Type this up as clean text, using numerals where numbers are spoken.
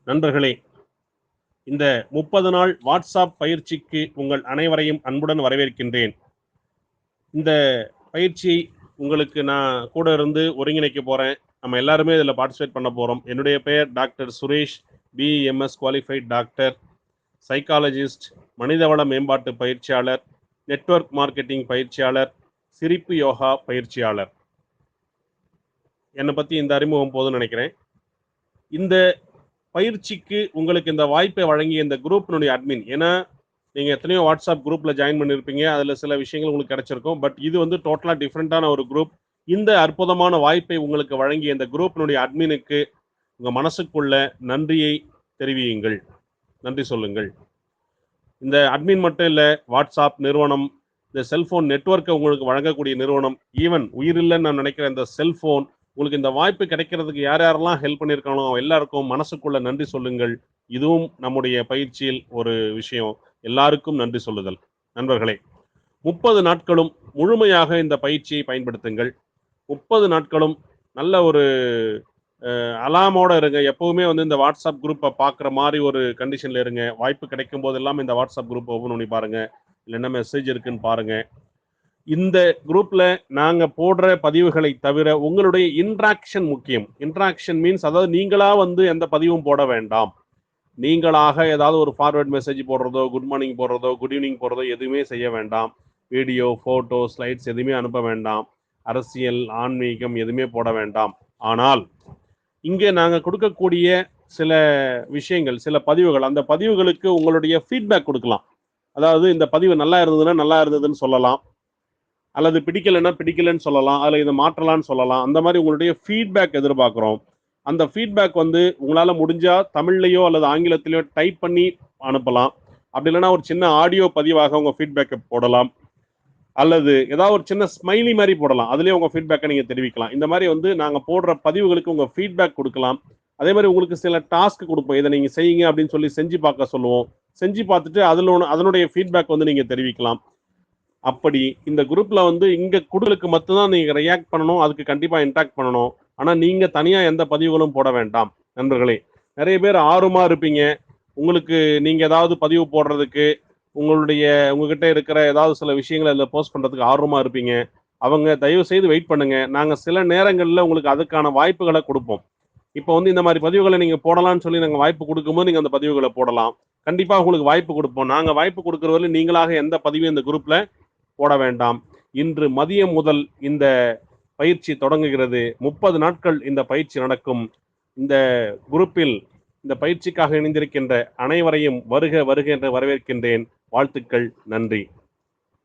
நண்பர்களே, இந்த 30 நாள் வாட்ஸ்அப் பயிற்சிக்கு உங்கள் அனைவரையும் அன்புடன் வரவேற்கின்றேன். இந்த பயிற்சி உங்களுக்கு நான் கூட இருந்து ஒருங்கிணைக்க போறேன். நம்ம எல்லாருமே இதில் பார்ட்டிசிபேட் பண்ண போறோம். என்னுடைய பெயர் doctor Suresh, BMS qualified doctor, psychologist, மனிதவள மேம்பாட்டு பயிற்சியாளர், நெட்வொர்க் மார்க்கெட்டிங் பயிற்சியாளர், சிரிப்பு யோகா பயிற்சியாளர். என்னை பற்றி இந்த அறிமுகம் போதும்னு நினைக்கிறேன். இந்த பயிற்சிக்கு உங்களுக்கு இந்த வாய்ப்பை வழங்கிய இந்த குரூப்பினுடைய அட்மின், ஏன்னா நீங்கள் எத்தனையோ வாட்ஸ்அப் குரூப்பில் ஜாயின் பண்ணியிருப்பீங்க, அதில் சில விஷயங்கள் உங்களுக்கு கிடைச்சிருக்கும். பட் இது வந்து டோட்டலாக டிஃப்ரெண்ட்டான ஒரு குரூப். இந்த அற்புதமான வாய்ப்பை உங்களுக்கு வழங்கிய இந்த குரூப்பினுடைய அட்மினுக்கு உங்கள் மனசுக்குள்ள நன்றியை தெரிவியுங்கள், நன்றி சொல்லுங்கள். இந்த அட்மின் மட்டும் இல்லை, வாட்ஸ்அப் நிறுவனம், இந்த செல்ஃபோன் நெட்வொர்க்கை உங்களுக்கு வழங்கக்கூடிய நிறுவனம், ஈவன் உயிரில்லைன்னு நான் நினைக்கிற இந்த செல்ஃபோன், உங்களுக்கு இந்த வாய்ப்பு கிடைக்கிறதுக்கு யார் யாரெல்லாம் ஹெல்ப் பண்ணியிருக்கானோ எல்லாருக்கும் மனசுக்குள்ள நன்றி சொல்லுங்கள். இதுவும் நம்முடைய பயிற்சியில் ஒரு விஷயம். எல்லாருக்கும் நன்றி சொல்லுதல். நண்பர்களே, 30 நாட்களும் முழுமையாக இந்த பயிற்சியை பயன்படுத்துங்கள். 30 நாட்களும் நல்ல ஒரு அலாமோட இருங்க. எப்பவுமே வந்து இந்த வாட்ஸ்அப் குரூப்பை பார்க்குற மாதிரி ஒரு கண்டிஷனில் இருங்க. வாய்ப்பு கிடைக்கும் போதெல்லாம் இந்த வாட்ஸ்அப் குரூப் ஓப்பன் பண்ணி பாருங்க, இல்லைன்னா மெசேஜ் இருக்குன்னு பாருங்க. இந்த குரூப்ல நாங்க போடுற பதிவுகளை தவிர உங்களுடைய இன்ட்ராக்ஷன் முக்கியம். இன்ட்ராக்ஷன் மீன்ஸ், அதாவது நீங்களா வந்து எந்த பதிவும் போட வேண்டாம். நீங்களாக ஏதாவது ஒரு ஃபார்வர்ட் மெசேஜ் போடுறதோ, குட் மார்னிங் போடுறதோ, குட் ஈவினிங் போடுறதோ எதுவுமே செய்ய வேண்டாம். வீடியோ, ஃபோட்டோ, ஸ்லைட்ஸ் எதுவுமே அனுப்ப வேண்டாம். அரசியல், ஆன்மீகம் எதுவுமே போட வேண்டாம். ஆனால் இங்கே நாங்கள் கொடுக்கக்கூடிய சில விஷயங்கள், சில பதிவுகள், அந்த பதிவுகளுக்கு உங்களுடைய ஃபீட்பேக் கொடுக்கலாம். அதாவது இந்த பதிவு நல்லா இருந்ததுன்னா நல்லா இருந்ததுன்னு சொல்லலாம், அல்லது பிடிக்கலைன்னா பிடிக்கலன்னு சொல்லலாம், அதில் இதை மாற்றலான்னு சொல்லலாம். அந்த மாதிரி உங்களுடைய ஃபீட்பேக் எதிர்பார்க்குறோம். அந்த ஃபீட்பேக் வந்து உங்களால் முடிஞ்சால் தமிழ்லையோ அல்லது ஆங்கிலத்திலையோ டைப் பண்ணி அனுப்பலாம். அப்படி இல்லைன்னா ஒரு சின்ன ஆடியோ பதிவாக உங்கள் ஃபீட்பேக்கை போடலாம், அல்லது ஏதாவது ஒரு சின்ன ஸ்மைலி மாதிரி போடலாம். அதுலேயே உங்கள் ஃபீட்பேக்கை நீங்கள் தெரிவிக்கலாம். இந்த மாதிரி வந்து நாங்கள் போடுற பதிவுகளுக்கு உங்கள் ஃபீட்பேக் கொடுக்கலாம். அதே மாதிரி உங்களுக்கு சில டாஸ்க் கொடுப்போம், இதை நீங்கள் செய்யுங்க அப்படின்னு சொல்லி செஞ்சு பார்க்க சொல்லுவோம். செஞ்சு பார்த்துட்டு அதனுடைய ஃபீட்பேக் வந்து நீங்கள் தெரிவிக்கலாம். அப்படி இந்த குரூப்ல வந்து இங்க குடுலுக்கு மட்டும்தான் நீங்க ரியாக்ட் பண்ணணும், அதுக்கு கண்டிப்பா இன்டாக்ட் பண்ணணும். ஆனா நீங்க தனியா எந்த பதிவுகளும் போட வேண்டாம். நண்பர்களே, நிறைய பேர் ஆர்வமா இருப்பீங்க. உங்களுக்கு நீங்க ஏதாவது பதிவு போடுறதுக்கு, உங்ககிட்ட இருக்கிற ஏதாவது சில விஷயங்களை அதில் போஸ்ட் பண்றதுக்கு ஆர்வமா இருப்பீங்க. அவங்க தயவு செய்து வெயிட் பண்ணுங்க. நாங்க சில நேரங்களில் உங்களுக்கு அதுக்கான வாய்ப்புகளை கொடுப்போம். இப்போ வந்து இந்த மாதிரி பதிவுகளை நீங்க போடலாம்னு சொல்லி நாங்கள் வாய்ப்பு கொடுக்கும்போது நீங்க அந்த பதிவுகளை போடலாம். கண்டிப்பா உங்களுக்கு வாய்ப்பு கொடுப்போம். நாங்க வாய்ப்பு கொடுக்கறவரை நீங்களாக எந்த பதிவும் இந்த குரூப்ல போட வேண்டாம். இன்று மதியம் முதல் இந்த பயிற்சி தொடங்குகிறது. 30 நாட்கள் இந்த பயிற்சி நடக்கும். இந்த குரூப்பில் இந்த பயிற்சிக்காக இணைந்திருக்கின்ற அனைவரையும் வருக வருக என்று வரவேற்கின்றேன். வாழ்த்துக்கள். நன்றி.